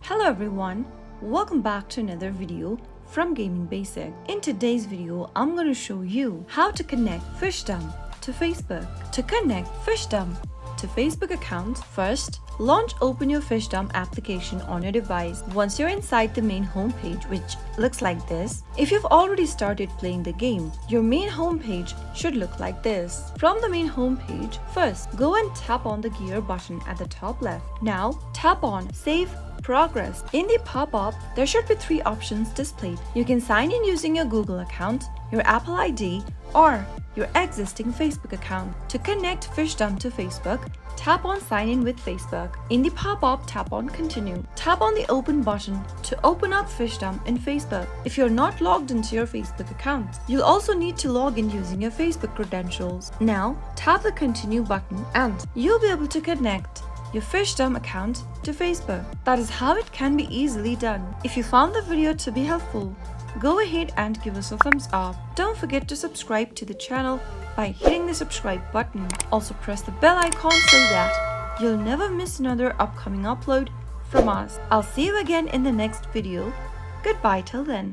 Hello everyone, welcome back to another video from Gaming Basic. In today's video, I'm going to show you how to connect Fishdom to Facebook. To connect Fishdom to Facebook account, first open your Fishdom application on your device. Once you're inside the main homepage, which looks like this, if you've already started playing the game, your main homepage should look like this. From the main homepage, first go and tap on the gear button at the top left. Now tap on Save Progress. In the pop-up, there should be three options displayed. You can sign in using your Google account, your Apple ID, or your existing Facebook account. To connect Fishdom to Facebook, tap on Sign in with Facebook. In the pop-up, tap on Continue. Tap on the Open button to open up Fishdom in Facebook. If you're not logged into your Facebook account, you'll also need to log in using your Facebook credentials. Now, tap the Continue button and you'll be able to connect your Fishdom account to Facebook. That is how it can be easily done. If you found the video to be helpful, go ahead and give us a thumbs up. Don't forget to subscribe to the channel by hitting the subscribe button. Also press the bell icon so that you'll never miss another upcoming upload from us. I'll see you again in the next video. Goodbye till then.